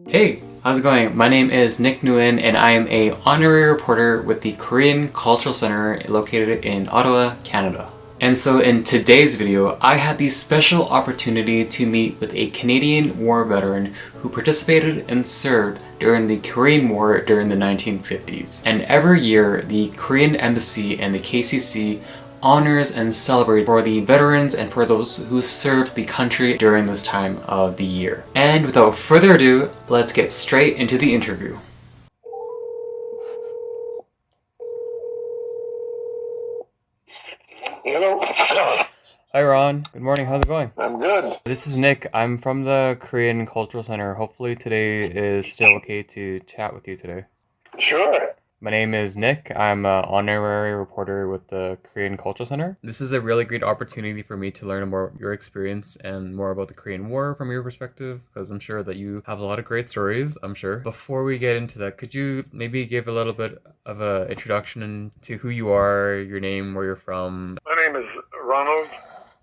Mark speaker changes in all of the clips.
Speaker 1: Hey, how's it going? My name is Nick Nguyen and I am a honorary reporter with the Korean Cultural Center located in Ottawa, Canada. And so in today's video, I had the special opportunity to meet with a Canadian war veteran who participated and served during the Korean War during the 1950s. And every year, the Korean Embassy and the KCC honors and celebrates for the veterans and for those who served the country during this time of the year. And without further ado, let's get straight into the interview.
Speaker 2: Hello.
Speaker 1: Hi Ron, good morning, how's it going?
Speaker 2: I'm good.
Speaker 1: This is Nick, I'm from the Korean Cultural Center. Hopefully today is still okay to chat with you today.
Speaker 2: Sure.
Speaker 1: My name is Nick. I'm an honorary reporter with the Korean Cultural Center. This is a really great opportunity for me to learn more about your experience and more about the Korean War from your perspective, because I'm sure that you have a lot of great stories, I'm sure. Before we get into that, could you maybe give a little bit of an introduction to who you are, your name, where you're from?
Speaker 2: My name is Ronald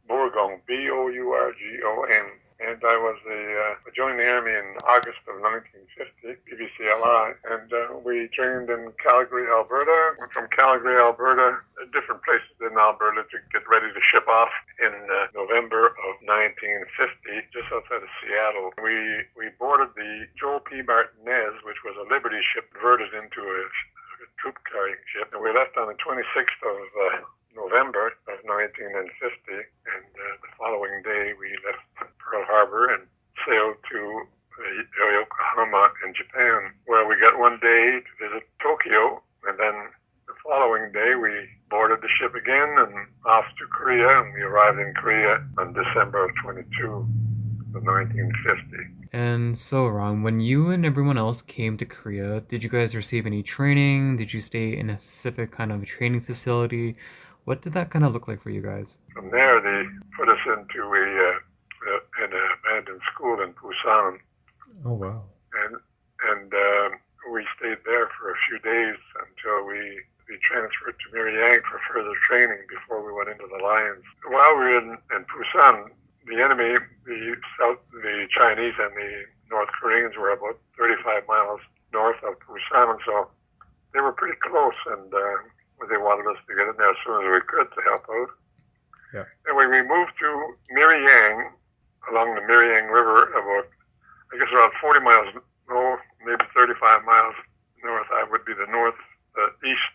Speaker 2: Bourgon, Bourgon, and I joined the Army in August of 1950, PVCLI, and we trained in Calgary, Alberta. Went from Calgary, Alberta, different places in Alberta to get ready to ship off in November of 1950, just outside of Seattle. We boarded the Joel P. Martinez, which was a Liberty ship converted into a troop carrying ship, and we left on the 26th of November of 1950, and the following day we left Pearl Harbor and sailed to Yokohama in Japan, where we got one day to visit Tokyo, and then the following day we boarded the ship again and off to Korea, and we arrived in Korea on December of 22 of 1950.
Speaker 1: And so, Ron, when you and everyone else came to Korea, did you guys receive any training? Did you stay in a specific kind of training facility? What did that kind of look like for you guys?
Speaker 2: From there, they put us into an abandoned school in Busan,
Speaker 1: Oh, wow.
Speaker 2: and we stayed there for a few days until we transferred to Miryang for further training before we went into the lines. While we were in Busan, the enemy, the Chinese and the North Koreans were about 35 miles north of Busan, and so they were pretty close, and they wanted us to get in there as soon as we could to help out.
Speaker 1: Yeah.
Speaker 2: And when we moved to Miryang, along the Miryang River, about, I guess around 40 miles, no, maybe 35 miles north, I would be the east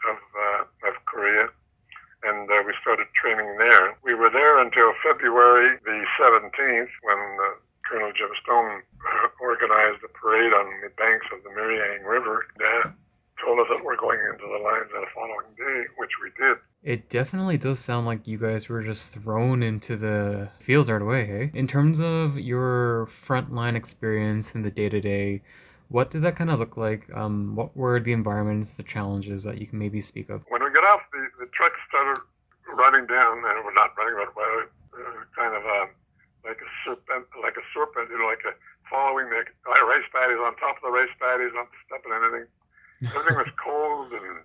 Speaker 2: of Korea, and we started training there. We were there until February the 17th, when Colonel Jim Stone organized a parade on the banks of the Miryang River. Told us that we're going into the lines on the following day, which we did.
Speaker 1: It definitely does sound like you guys were just thrown into the fields right away, hey? In terms of your frontline experience in the day-to-day, what did that kind of look like? What were the environments, the challenges that you can maybe speak of?
Speaker 2: When we got off, the truck started running down, and we're not running, but kind of like a serpent, following the rice paddies, on top of the rice paddies, not stepping on anything. Everything was cold and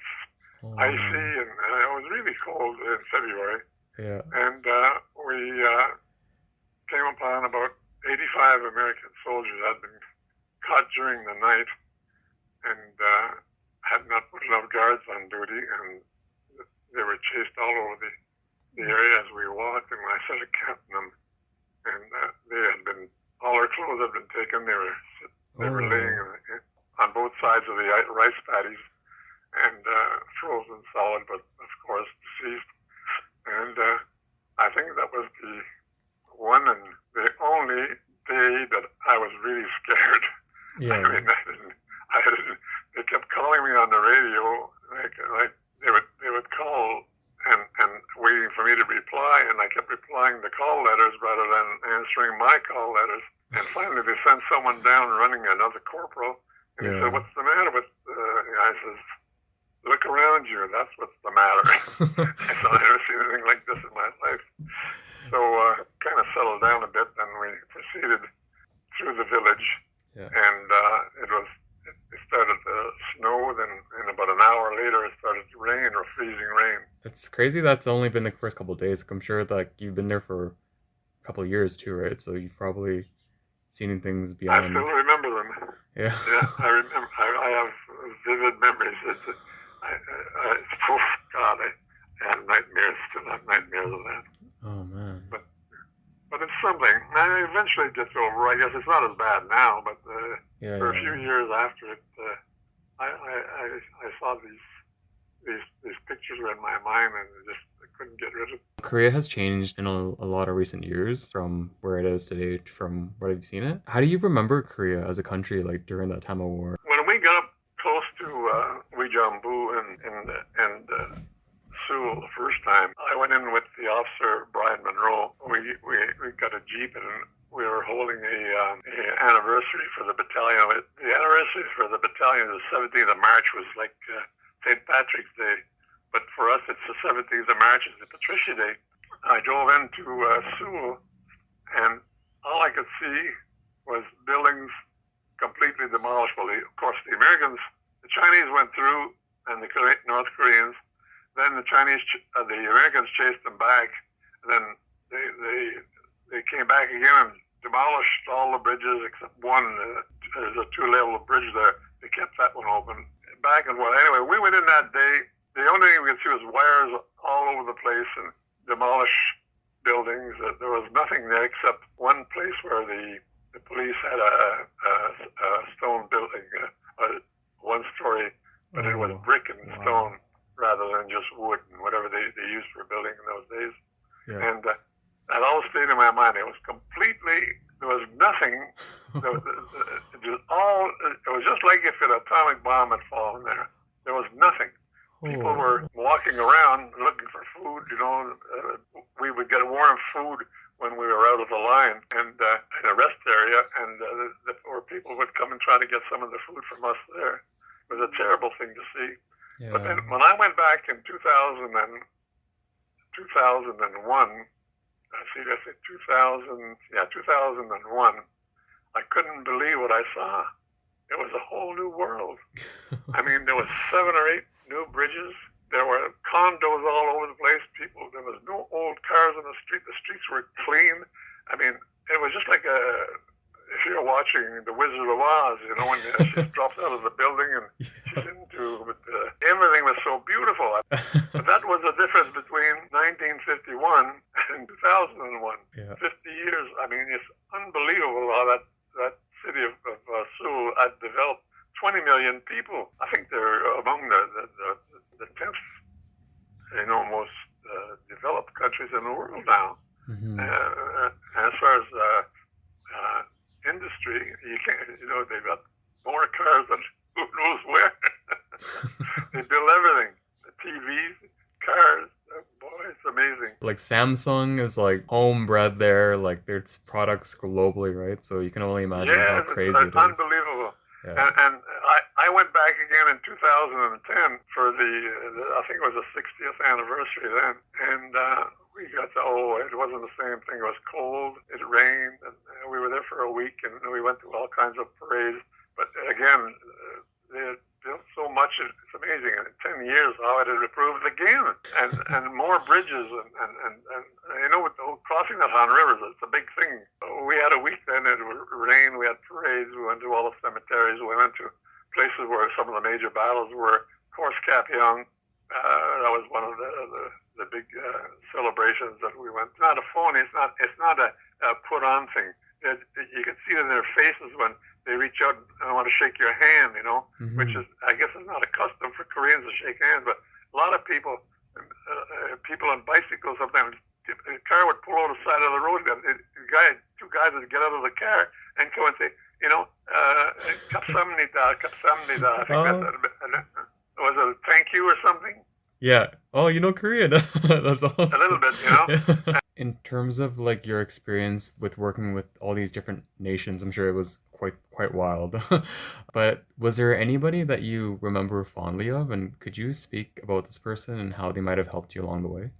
Speaker 2: icy, and it was really cold in February.
Speaker 1: Yeah.
Speaker 2: And we came upon about 85 American soldiers that had been caught during the night and had not put enough guards on duty, and they were chased all over the area as we walked, and I started counting them, and all their clothes had been taken. They were laying on both sides of the rice paddies, and frozen solid, but of course deceased. And I think that was the one and the only day that I was really scared.
Speaker 1: Yeah.
Speaker 2: I mean, they kept calling me on the radio, like they would call and waiting for me to reply, and I kept replying the call letters rather than answering my call letters. And finally, they sent someone down running, another corporal. And he said, "What's the matter with?" I says, "Look around you. That's what's the matter." I said, "I've never seen anything like this in my life." So kind of settled down a bit, and we proceeded through the village.
Speaker 1: Yeah.
Speaker 2: And it started to snow. Then, and about an hour later, it started to rain, or freezing rain.
Speaker 1: It's crazy that's only been the first couple of days. I'm sure that you've been there for couple of years too, right? So you've probably seen things
Speaker 2: I
Speaker 1: beyond.
Speaker 2: still remember them.
Speaker 1: Yeah.
Speaker 2: Yeah, I remember. I have vivid memories. Oh God, I had nightmares. Still have nightmares of that.
Speaker 1: Oh man.
Speaker 2: But it's something. I eventually gets over. I guess it's not as bad now, but
Speaker 1: Yeah,
Speaker 2: for a
Speaker 1: yeah,
Speaker 2: few
Speaker 1: yeah.
Speaker 2: years after it, I saw these pictures were in my mind, and I couldn't get rid of them.
Speaker 1: Korea has changed in a lot of recent years from where it is today from what I've seen it. How do you remember Korea as a country like during that time of war?
Speaker 2: When we got up close to Uijeongbu and Seoul the first time, I went in with the officer Brian Monroe. We got a jeep and we were holding a anniversary for the battalion. The anniversary for the battalion, the 17th of March, was like St. Patrick's Day, but for us it's the 17th of March, is the Patricia Day. I drove into Seoul, and all I could see was buildings completely demolished. Well, of course, the Chinese went through, and the North Koreans. Then the Americans chased them back. Then they came back again and demolished all the bridges except one. There's a two-level bridge there. They kept that one open. Back and forth. Anyway, we went in that day. The only thing we could see was wires all over the place and demolished buildings. There was nothing there except one place where the police had a stone building, one story, but it was brick and stone rather than just wood and whatever they used for building in those days.
Speaker 1: Yeah.
Speaker 2: And that all stayed in my mind. It was there was nothing. It was just like if an atomic bomb had fallen there. There was nothing. People were walking around looking for food. We would get warm food when we were out of the line and in a rest area, and or people would come and try to get some of the food from us there. It was a terrible thing to see. Yeah. But then when I went back in 2001, I couldn't believe what I saw. It was a whole new world. I mean, there was 7 or 8 new bridges. There were condos all over the place. There was no old cars on the street. The streets were clean. I mean, it was just like if you're watching The Wizard of Oz, when she drops out of the building and she's into, everything was so beautiful. But that was the difference between 1951 and 2001. Yeah. 50 years. I mean, it's unbelievable how that city of Seoul had developed. 20 million people. I think they're among the 10th, most developed countries in the world now. Mm-hmm. As far as industry, you can't. They've got more cars than who knows where. They build everything: the TVs, cars. Boy, it's amazing.
Speaker 1: Like Samsung is like homebred there. Like there's products globally, right? So you can only imagine how crazy it is.
Speaker 2: Unbelievable. Yeah. And I went back again in 2010 for I think it was the 60th anniversary then, and we got it wasn't the same thing. It was cold, it rained, and we were there for a week, and we went to all kinds of parades. But again, they built so much, it's amazing. In 10 years, how it had improved again, and more bridges, and with the crossing the Han River, it's a big thing. We had a week then, it rained, we had parades, we went to all the cemeteries, we went to places where some of the major battles were. Of course, Kapyong, that was one of the big celebrations that we went. It's not a phony, it's not a put on thing. You can see it in their faces when they reach out and want to shake your hand, mm-hmm. which is, I guess, is not a custom for Koreans to shake hands, but a lot of people on bicycles sometimes, a car would pull over the side of the road, and two guys would get out of the car and come and say, kapsamnida, kapsamnida. I think was it a thank you or something?
Speaker 1: Yeah. Oh, Korean. That's awesome.
Speaker 2: A little bit,
Speaker 1: In terms of like your experience with working with all these different nations, I'm sure it was quite wild. But was there anybody that you remember fondly of, and could you speak about this person and how they might have helped you along the way?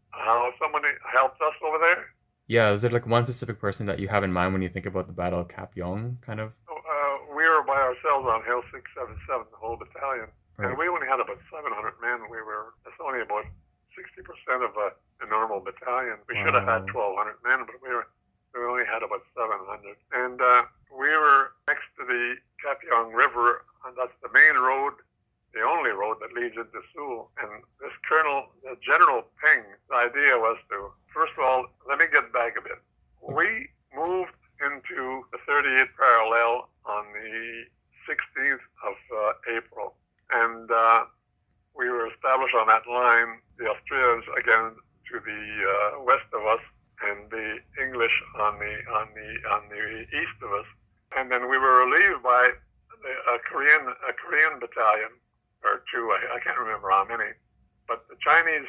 Speaker 2: How somebody helped us over there?
Speaker 1: Yeah, is there like one specific person that you have in mind when you think about the Battle of Kapyong, kind of?
Speaker 2: We were by ourselves on Hill 677, the whole battalion. Right. And we only had about 700 men. That's only about 60% of a normal battalion. We should have had 1,200 men, but we only had about 700. And we were next to the Kapiong River, and that's the main road, the only road that leads into Seoul. And this General Peng, the idea was to, first of all, let me get back a bit. We moved into the 38th parallel on the 16th of April. And we were established on that line, the Australians again to the west of us, and the English on the east of us. And then we were relieved by a Korean battalion, or two, I can't remember how many. But the Chinese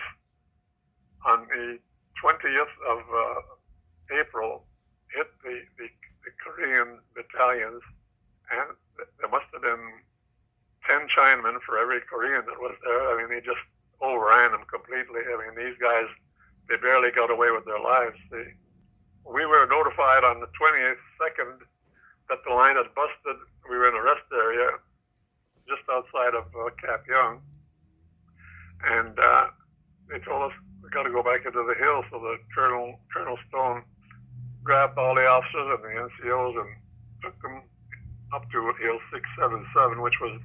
Speaker 2: on the 20th of April hit the Korean battalions, and there must have been 10 Chinamen for every Korean that was there. I mean, they just overran them completely. I mean, these guys, they barely got away with their lives. We were notified on the 22nd that the line had busted. We were in a rest area just outside of Kapiong, and they told us we got to go back into the hills. So the Colonel Stone grabbed all the officers and the NCOs and took them up to Hill 677, which was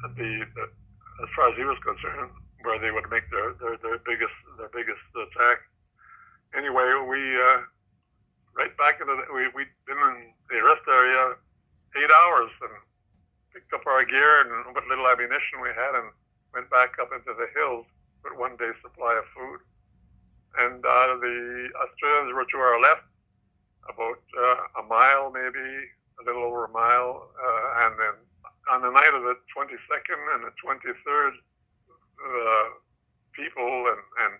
Speaker 2: as far as he was concerned, where they would make their biggest attack. Anyway, we right back into we'd been in the rest area 8 hours and picked up our gear and what little ammunition we had and went back up into the hills with 1 day's supply of food. And the Australians were to our left, about a mile, maybe a little over a mile, and then on the night of the 22nd and the 23rd, people and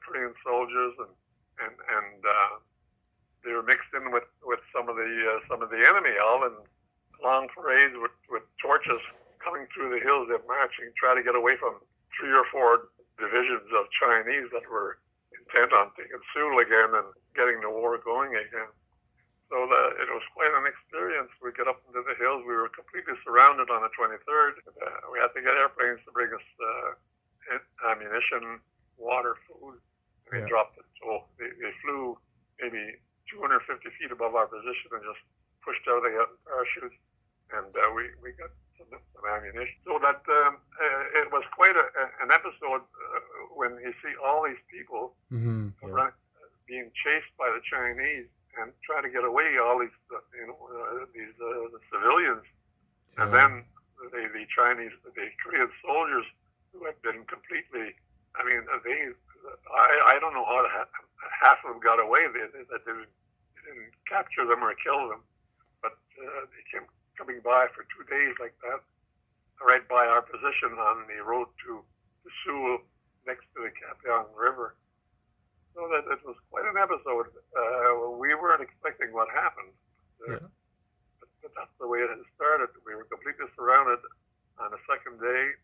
Speaker 2: Korean soldiers and they were mixed in with some of the enemy, all in long parades with torches coming through the hills. They're marching, trying to get away from 3 or 4 divisions of Chinese that were intent on taking Seoul again and getting the war going again. So it was quite an experience. We get up into the hills. We were completely surrounded on the 23rd. We had to get airplanes to bring us ammunition, water, food. We dropped it. So they flew maybe 250 feet above our position and just pushed out the parachutes. And we got some ammunition. So that it was quite an episode when you see all these people being chased by the Chinese and try to get away, all these, the civilians, and then the Chinese, the Korean soldiers who had been completely, I mean, I don't know how half of them got away. They didn't capture them or kill them, but they came coming by for 2 days like that, right by our position on the road to Seoul, next to the Kapiong River. So that it was quite an episode. We weren't expecting what happened, but that's the way it had started. We were completely surrounded on the second day,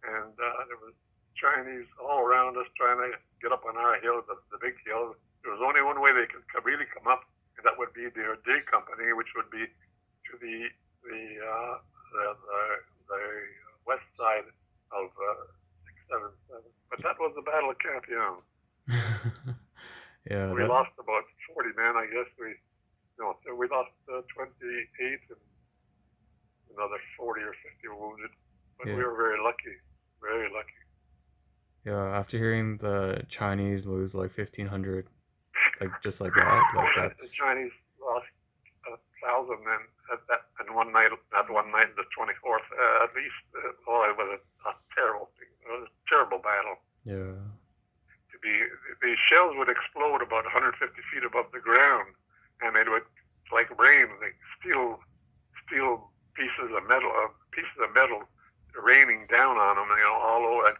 Speaker 2: and there was Chinese all around us trying to get up on our hill, the big hill. There was only one way they could really come up, and that would be their day company, which would be to the west side of 677. But that was the Battle of Kapiong. We lost about 40 men, I guess. We lost 28 and another 40 or 50 wounded. But we were very lucky, very lucky.
Speaker 1: Yeah, after hearing the Chinese lose like 1,500, just like that, that's...
Speaker 2: The Chinese lost 1,000 men and one night, the 24th, at least. It was a terrible thing. It was a terrible battle.
Speaker 1: Yeah.
Speaker 2: The shells would explode about 150 feet above the ground, and it would, like rain, like steel pieces of metal raining down on them, all over.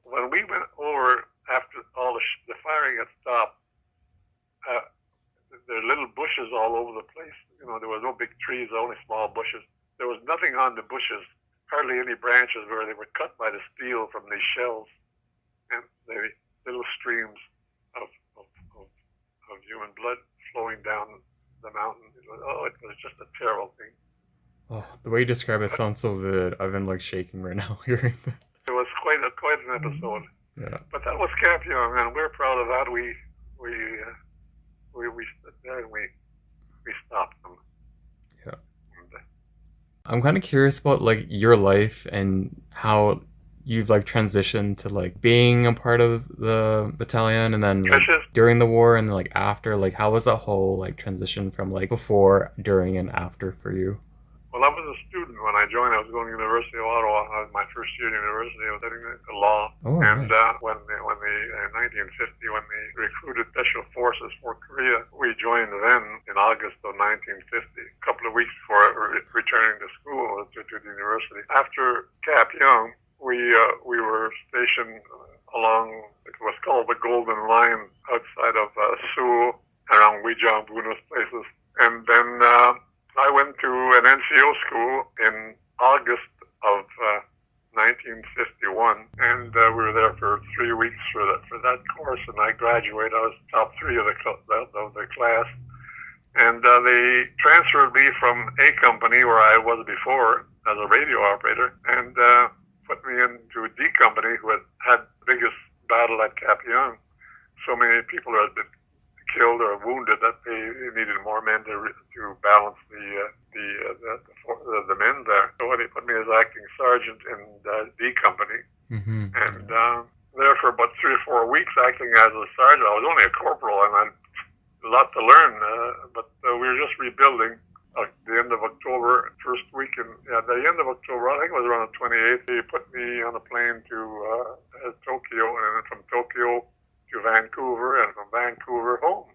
Speaker 2: When we went over after all the firing had stopped, there were little bushes all over the place. There was no big trees, only small bushes. There was nothing on the bushes, hardly any branches where they were cut by the steel from these shells. And the little streams of human blood flowing down the mountain. It was just a terrible thing.
Speaker 1: Oh, the way you describe it sounds so vivid. I've been shaking right now hearing that.
Speaker 2: It was quite an episode.
Speaker 1: Yeah.
Speaker 2: But that was Camp Young, and we're proud of that. We stood there and we stopped them.
Speaker 1: Yeah.
Speaker 2: And,
Speaker 1: I'm kind of curious about like your life and how you've like transitioned to like being a part of the battalion and then like
Speaker 2: Fishes?
Speaker 1: during the war and like after, like how was that whole like transition from like before, during and after for you?
Speaker 2: Well, I was a student when I joined. I was going to the University of Ottawa. My first year at university. I was studying law.
Speaker 1: Oh,
Speaker 2: And
Speaker 1: nice.
Speaker 2: when in 1950, when they recruited special forces for Korea, we joined then in August of 1950. A couple of weeks before returning to school to the university. After Cap Young, we were stationed along it was called the Golden Line outside of Seoul, around Weijang, Bunos places, and then. I went to an NCO school in August of 1951, and we were there for 3 weeks for that course. And I graduated. I was top three of the class, and they transferred me from A company where I was before as a radio operator, and put me into D company, who had the biggest battle at Cap Young. So many people had been killed or wounded that they needed more men to balance the men there. So they put me as acting sergeant in D company, and there for about 3 or 4 weeks acting as a sergeant. I was only a corporal and I had a lot to learn, but we were just rebuilding. At the end of October, first week at the end of October, I think it was around the 28th, they put me on a plane to Tokyo, and then from Tokyo to Vancouver, and from Vancouver home.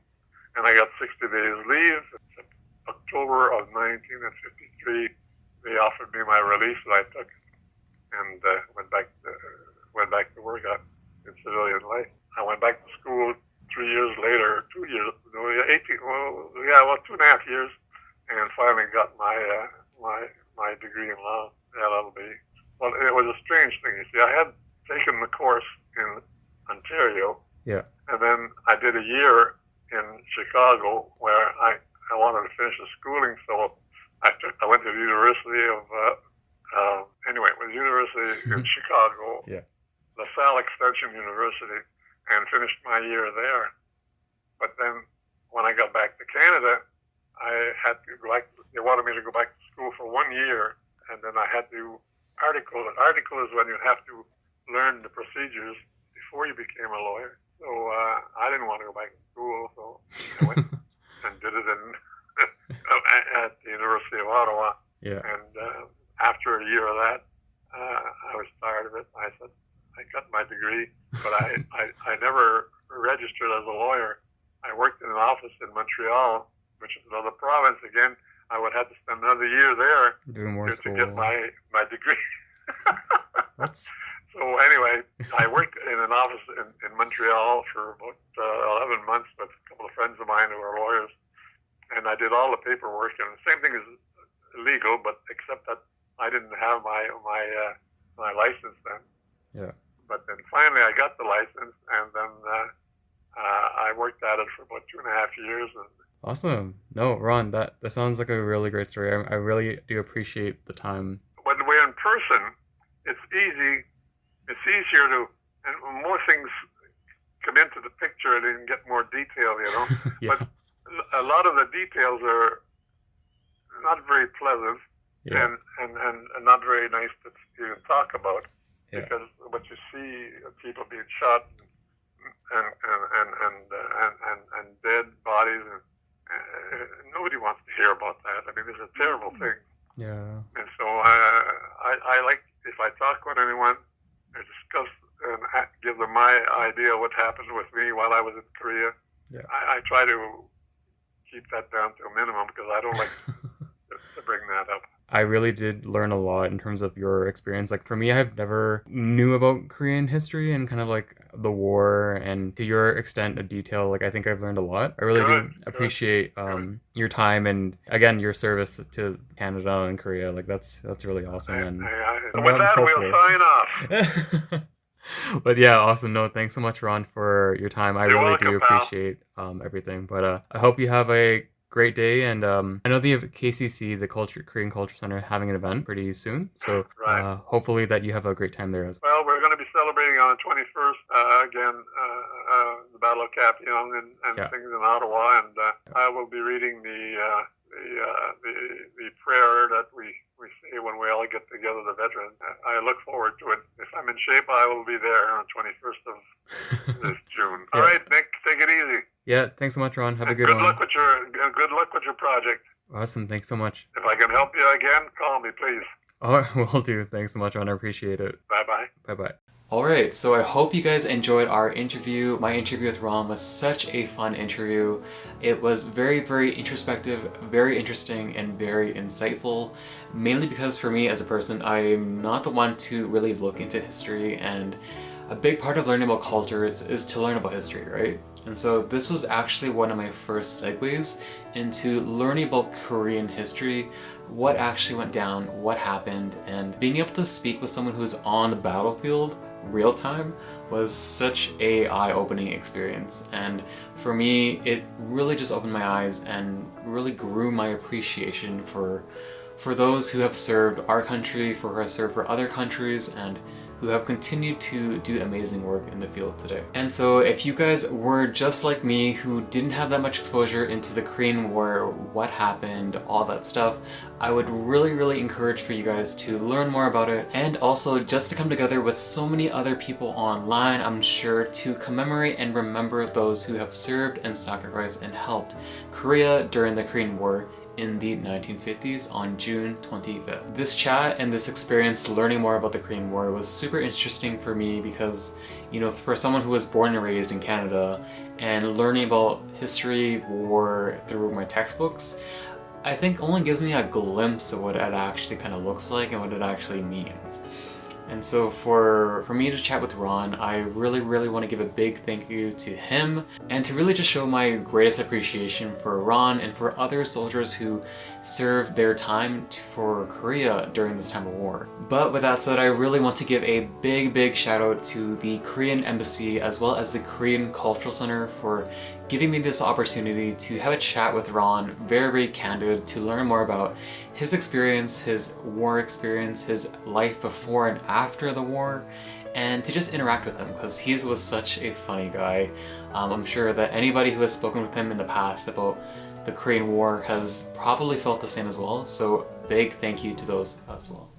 Speaker 2: And I got 60 days leave. October of 1953, they offered me my release, and I took it, and went back to work in civilian life. I went back to school 3 years later, 2 years, no, 2.5 years, and finally got my degree in law, LLB. Well, it was a strange thing. You see, I had taken the course in Ontario.
Speaker 1: Yeah.
Speaker 2: And then I did a year in Chicago where I wanted to finish the schooling, so I went to the University of in Chicago, LaSalle Extension University, and finished my year there. But then when I got back to Canada, I had to go back. They wanted me to go back to school for 1 year, and then I had to article. An article is when you have to learn the procedures before you became a lawyer. So I didn't want to go back to school, so I went and did it at the University of Ottawa.
Speaker 1: Yeah.
Speaker 2: And after a year of that, I was tired of it. I said, I got my degree, but I never registered as a lawyer. I worked in an office in Montreal, which is another province. Again, I would have to spend another year there
Speaker 1: Doing more
Speaker 2: to get my degree.
Speaker 1: That's...
Speaker 2: So anyway, I worked in an office in Montreal for about 11 months with a couple of friends of mine who are lawyers, and I did all the paperwork. And the same thing is legal, but except that I didn't have my license then.
Speaker 1: Yeah.
Speaker 2: But then finally I got the license, and then I worked at it for about 2.5 years. And
Speaker 1: awesome. No, Ron, that sounds like a really great story. I really do appreciate the time.
Speaker 2: when we're in person, it's easy. It's easier to, and more things come into the picture and then get more detail, you know.
Speaker 1: Yeah.
Speaker 2: But a lot of the details are not very pleasant,
Speaker 1: Yeah.
Speaker 2: and not very nice to even talk about,
Speaker 1: Yeah.
Speaker 2: because what you see, people being shot and dead bodies, and nobody wants to hear about that. I mean, it's a terrible thing.
Speaker 1: Yeah.
Speaker 2: And so I like, if I talk with anyone, I discuss and give them my idea of what happened with me while I was in Korea.
Speaker 1: Yeah.
Speaker 2: I try to keep that down to a minimum, because I don't like to bring that up.
Speaker 1: I really did learn a lot in terms of your experience. Like for me, I've never knew about Korean history and kind of like the war, and to your extent of detail, like I think I've learned a lot. I really do appreciate your time, and again, your service to Canada and Korea. Like that's really awesome. And
Speaker 2: with that, we'll sign off.
Speaker 1: But yeah, awesome. No, thanks so much, Ron, for your time. I really do appreciate everything. But I hope you have a great day, and I know the KCC, the Korean Culture Center, having an event pretty soon, so hopefully that you have a great time there as well.
Speaker 2: Well, we're going to be celebrating on the 21st, again, the Battle of Cap Young and things in Ottawa, and I will be reading the prayer that we say when we all get together, the veterans. I look forward to it. If I'm in shape, I will be there on the 21st of this June. All right, Nick, take it easy.
Speaker 1: Yeah, thanks so much, Ron. Have a good one.
Speaker 2: Good luck with your project.
Speaker 1: Awesome, thanks so much.
Speaker 2: If I can help you again, call me, please.
Speaker 1: Oh, will do. Thanks so much, Ron. I appreciate it.
Speaker 2: Bye-bye.
Speaker 1: Bye-bye. Alright, so I hope you guys enjoyed our interview. My interview with Ron was such a fun interview. It was very, very introspective, very interesting, and very insightful. Mainly because for me as a person, I'm not the one to really look into history, and a big part of learning about culture is to learn about history, right? And so this was actually one of my first segues into learning about Korean history, what actually went down, what happened, and being able to speak with someone who's on the battlefield real time was such a eye-opening experience. And for me, it really just opened my eyes and really grew my appreciation for those who have served our country, who have served for other countries, and who have continued to do amazing work in the field today. And so if you guys were just like me, who didn't have that much exposure into the Korean War, what happened, all that stuff, I would really, really encourage for you guys to learn more about it, and also just to come together with so many other people online, I'm sure, to commemorate and remember those who have served and sacrificed and helped Korea during the Korean War in the 1950s on June 25th. This chat and this experience learning more about the Korean War was super interesting for me because, you know, for someone who was born and raised in Canada and learning about history, war through my textbooks, I think only gives me a glimpse of what it actually kind of looks like and what it actually means. And so for me to chat with Ron, I really, really want to give a big thank you to him and to really just show my greatest appreciation for Ron and for other soldiers who served their time for Korea during this time of war. But with that said, I really want to give a big, big shout out to the Korean Embassy as well as the Korean Cultural Center for giving me this opportunity to have a chat with Ron, very, very candid, to learn more about his experience, his war experience, his life before and after the war, and to just interact with him because he was such a funny guy. I'm sure that anybody who has spoken with him in the past about the Korean War has probably felt the same as well, so big thank you to those as well.